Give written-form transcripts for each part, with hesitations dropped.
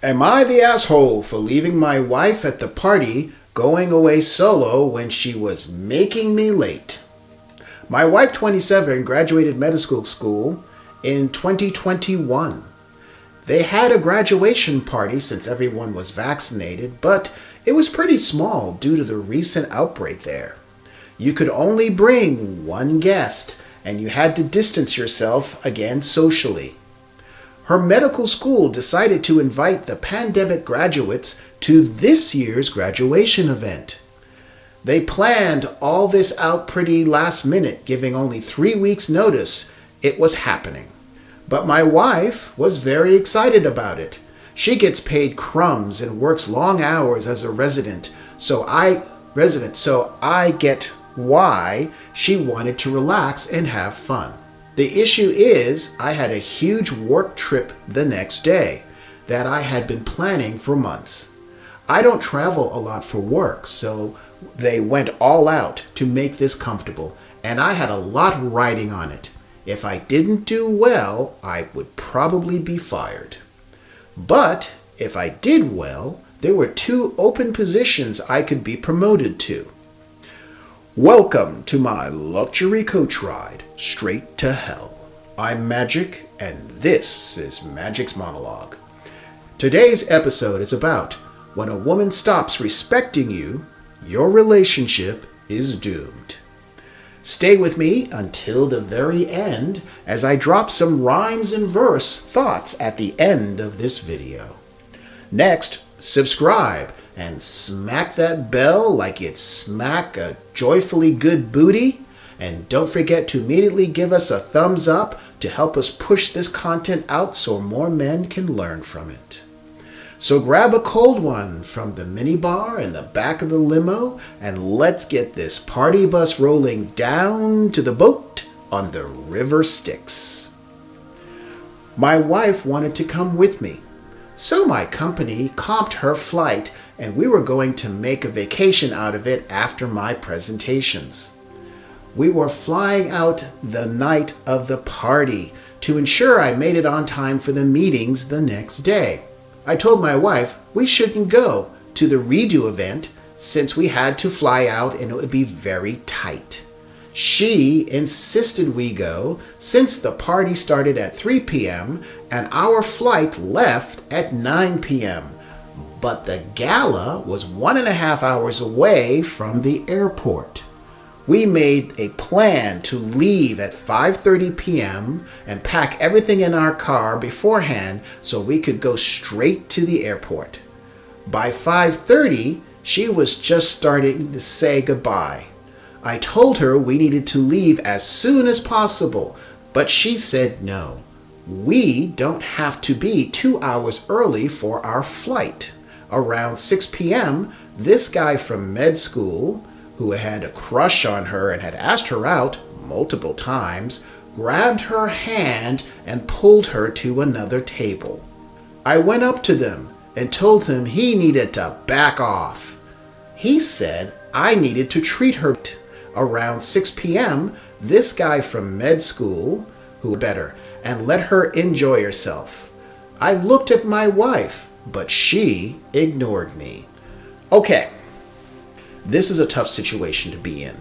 Am I the asshole for leaving my wife at the party, going away solo when she was making me late? My wife, 27, graduated medical school in 2021. They had a graduation party since everyone was vaccinated, but it was pretty small due to the recent outbreak there. You could only bring one guest, and you had to distance yourself again socially. Her medical school decided to invite the pandemic graduates to this year's graduation event. They planned all this out pretty last minute, giving only 3 weeks notice it was happening. But my wife was very excited about it. She gets paid crumbs and works long hours as a resident, so I get why she wanted to relax and have fun. The issue is I had a huge work trip the next day that I had been planning for months. I don't travel a lot for work, so they went all out to make this comfortable, and I had a lot riding on it. If I didn't do well, I would probably be fired. But if I did well, there were 2 open positions I could be promoted to. Welcome to my luxury coach ride straight to hell. I'm Magic, and this is Magic's Monologue. Today's episode is about when a woman stops respecting you, your relationship is doomed. Stay with me until the very end as I drop some rhymes and verse thoughts at the end of this video. Next, subscribe and smack that bell like it's smack a joyfully good booty. And don't forget to immediately give us a thumbs up to help us push this content out so more men can learn from it. So grab a cold one from the minibar in the back of the limo and let's get this party bus rolling down to the boat on the River Styx. My wife wanted to come with me, so my company comped her flight and we were going to make a vacation out of it after my presentations. We were flying out the night of the party to ensure I made it on time for the meetings the next day. I told my wife we shouldn't go to the redo event since we had to fly out and it would be very tight. She insisted we go since the party started at 3 p.m. and our flight left at 9 p.m. But the gala was 1.5 hours away from the airport. We made a plan to leave at 5:30 p.m. and pack everything in our car beforehand so we could go straight to the airport. By 5:30, she was just starting to say goodbye. I told her we needed to leave as soon as possible, but she said no. We don't have to be 2 hours early for our flight. Around 6 p.m., this guy from med school, who had a crush on her and had asked her out multiple times, grabbed her hand and pulled her to another table. I went up to them and told him he needed to back off. He said I needed to treat her. Around 6 p.m., this guy from med school, who better, and let her enjoy herself. I looked at my wife, but she ignored me. Okay. This is a tough situation to be in.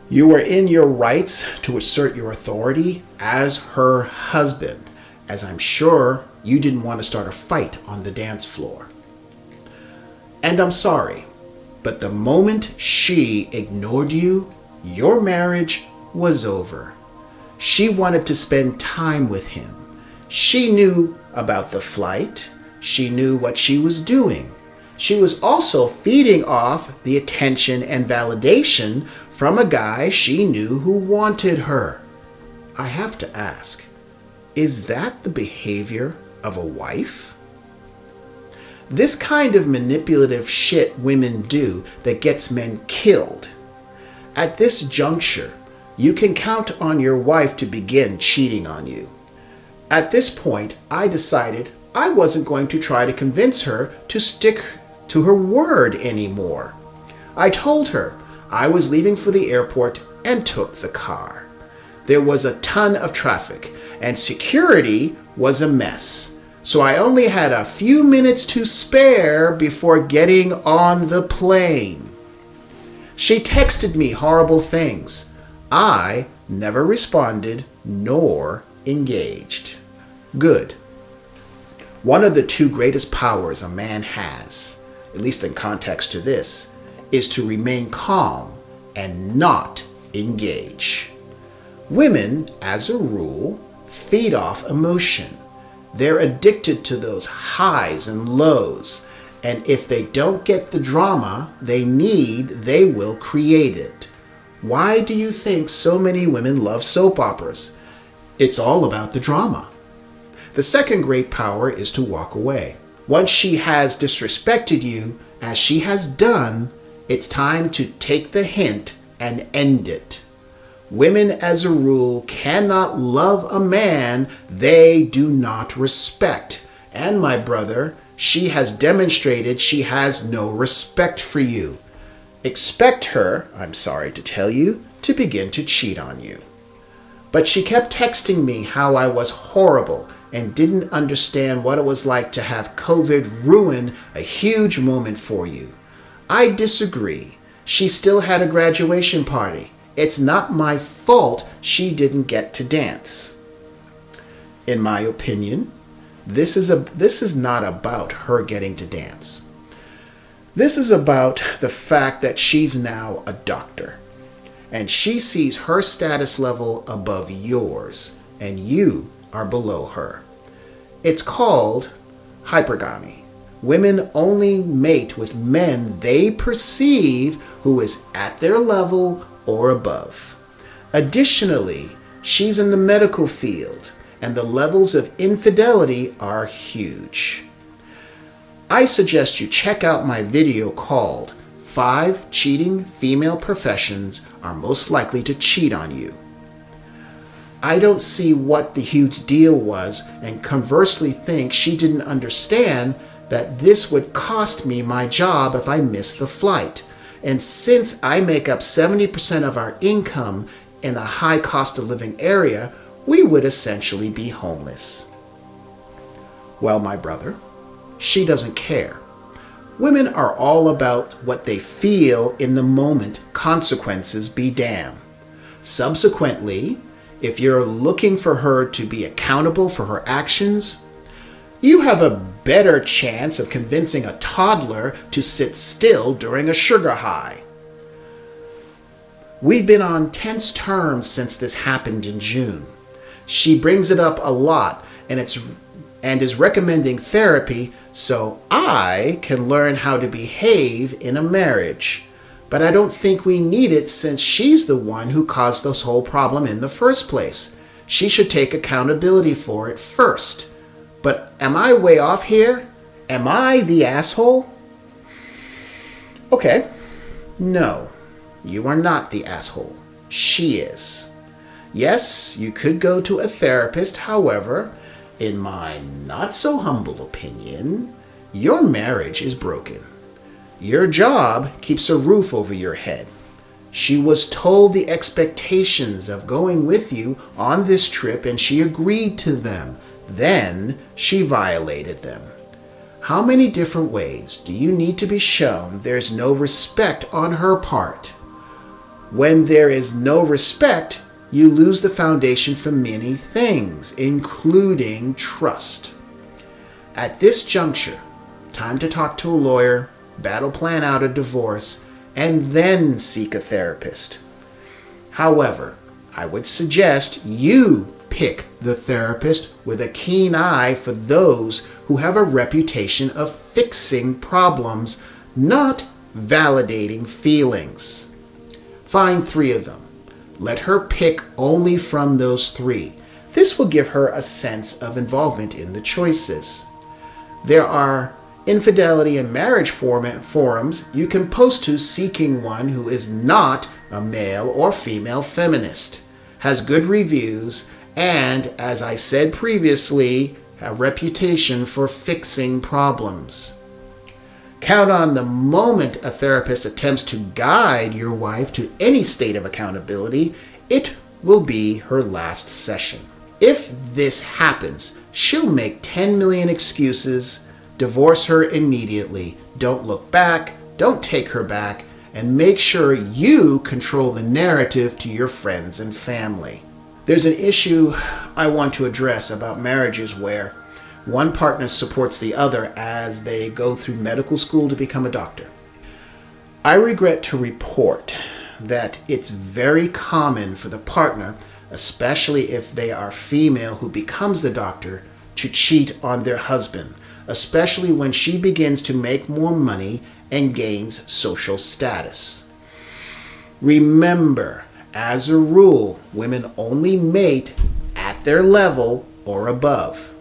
You are in your rights to assert your authority as her husband, as I'm sure you didn't want to start a fight on the dance floor. And I'm sorry, but the moment she ignored you, your marriage was over. She wanted to spend time with him. She knew about the flight. She knew what she was doing. She was also feeding off the attention and validation from a guy she knew who wanted her. I have to ask, is that the behavior of a wife? This kind of manipulative shit women do that gets men killed. At this juncture, you can count on your wife to begin cheating on you. At this point, I decided I wasn't going to try to convince her to stick to her word anymore. I told her I was leaving for the airport and took the car. There was a ton of traffic and security was a mess. So I only had a few minutes to spare before getting on the plane. She texted me horrible things. I never responded nor engaged. Good. One of the two greatest powers a man has, at least in context to this, is to remain calm and not engage. Women, as a rule, feed off emotion. They're addicted to those highs and lows, and if they don't get the drama they need, they will create it. Why do you think so many women love soap operas? It's all about the drama. The second great power is to walk away. Once she has disrespected you, as she has done, it's time to take the hint and end it. Women, as a rule, cannot love a man they do not respect. And my brother, she has demonstrated she has no respect for you. Expect her, I'm sorry to tell you, to begin to cheat on you. But she kept texting me how I was horrible and didn't understand what it was like to have COVID ruin a huge moment for you. I disagree. She still had a graduation party. It's not my fault she didn't get to dance. In my opinion, this is not about her getting to dance. This is about the fact that she's now a doctor, and she sees her status level above yours, and you are below her. It's called hypergamy. Women only mate with men they perceive who is at their level or above. Additionally, she's in the medical field, and the levels of infidelity are huge. I suggest you check out my video called 5 Cheating Female Professions Are Most Likely to Cheat on You. I don't see what the huge deal was, and conversely think she didn't understand that this would cost me my job if I missed the flight. And since I make up 70% of our income in a high cost of living area, we would essentially be homeless. Well, my brother, she doesn't care. Women are all about what they feel in the moment, consequences be damned. Subsequently, if you're looking for her to be accountable for her actions, you have a better chance of convincing a toddler to sit still during a sugar high. We've been on tense terms since this happened in June. She brings it up a lot and is recommending therapy so I can learn how to behave in a marriage. But I don't think we need it since she's the one who caused this whole problem in the first place. She should take accountability for it first. But am I way off here? Am I the asshole? Okay. No, you are not the asshole. She is. Yes, you could go to a therapist. However, in my not so humble opinion, your marriage is broken. Your job keeps a roof over your head. She was told the expectations of going with you on this trip and she agreed to them. Then she violated them. How many different ways do you need to be shown there's no respect on her part? When there is no respect, you lose the foundation for many things, including trust. At this juncture, time to talk to a lawyer, battle plan out a divorce, and then seek a therapist. However, I would suggest you pick the therapist with a keen eye for those who have a reputation of fixing problems, not validating feelings. Find 3 of them. Let her pick only from those 3. This will give her a sense of involvement in the choices. There are infidelity and marriage forums you can post to seeking one who is not a male or female feminist, has good reviews, and, as I said previously, a reputation for fixing problems. Count on the moment a therapist attempts to guide your wife to any state of accountability, it will be her last session. If this happens, she'll make 10 million excuses. Divorce her immediately. Don't look back, don't take her back, and make sure you control the narrative to your friends and family. There's an issue I want to address about marriages where one partner supports the other as they go through medical school to become a doctor. I regret to report that it's very common for the partner, especially if they are female who becomes the doctor, to cheat on their husband, especially when she begins to make more money and gains social status. Remember, as a rule, women only mate at their level or above.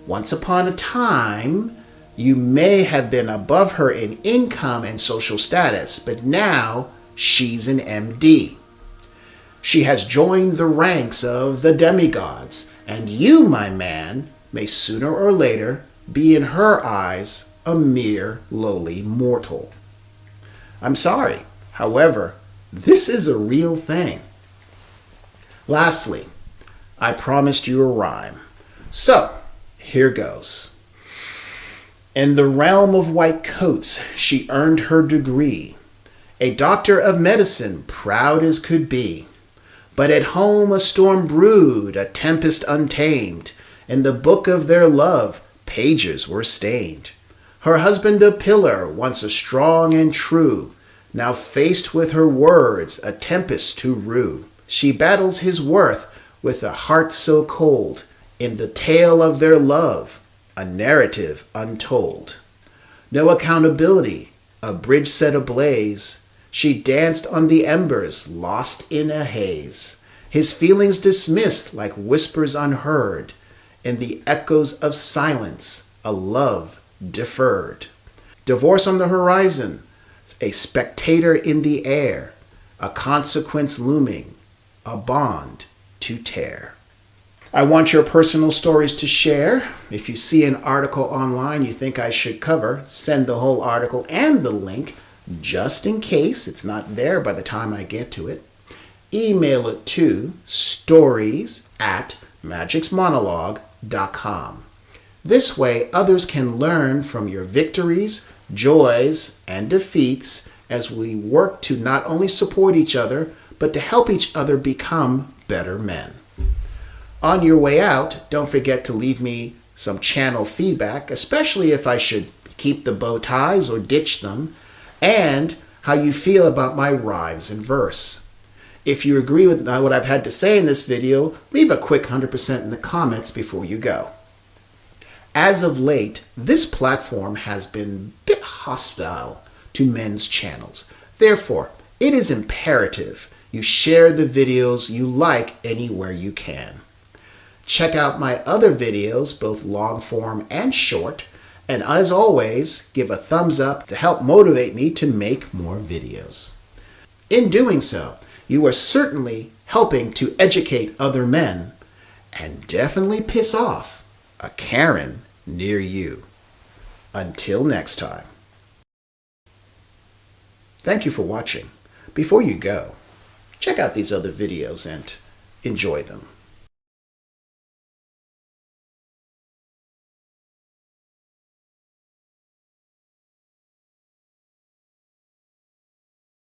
Once upon a time, you may have been above her in income and social status, but now she's an MD. She has joined the ranks of the demigods, and you, my man, may sooner or later be in her eyes a mere lowly mortal. I'm sorry, however, this is a real thing. Lastly, I promised you a rhyme. So, here goes. In the realm of white coats, she earned her degree, a doctor of medicine, proud as could be. But at home a storm brewed, a tempest untamed. In the book of their love, pages were stained. Her husband a pillar, once a strong and true, now faced with her words, a tempest to rue. She battles his worth with a heart so cold. In the tale of their love, a narrative untold. No accountability, a bridge set ablaze. She danced on the embers, lost in a haze. His feelings dismissed like whispers unheard. In the echoes of silence, a love deferred. Divorce on the horizon, a spectator in the air, a consequence looming, a bond to tear. I want your personal stories to share. If you see an article online you think I should cover, send the whole article and the link, just in case it's not there by the time I get to it. Email it to stories@magicsmonologue.com. This way, others can learn from your victories, joys, and defeats as we work to not only support each other, but to help each other become better men. On your way out, don't forget to leave me some channel feedback, especially if I should keep the bow ties or ditch them, and how you feel about my rhymes and verse. If you agree with what I've had to say in this video, leave a quick 100% in the comments before you go. As of late, this platform has been a bit hostile to men's channels. Therefore, it is imperative you share the videos you like anywhere you can. Check out my other videos, both long form and short, and as always, give a thumbs up to help motivate me to make more videos. In doing so, you are certainly helping to educate other men and definitely piss off a Karen near you. Until next time. Thank you for watching. Before you go, check out these other videos and enjoy them.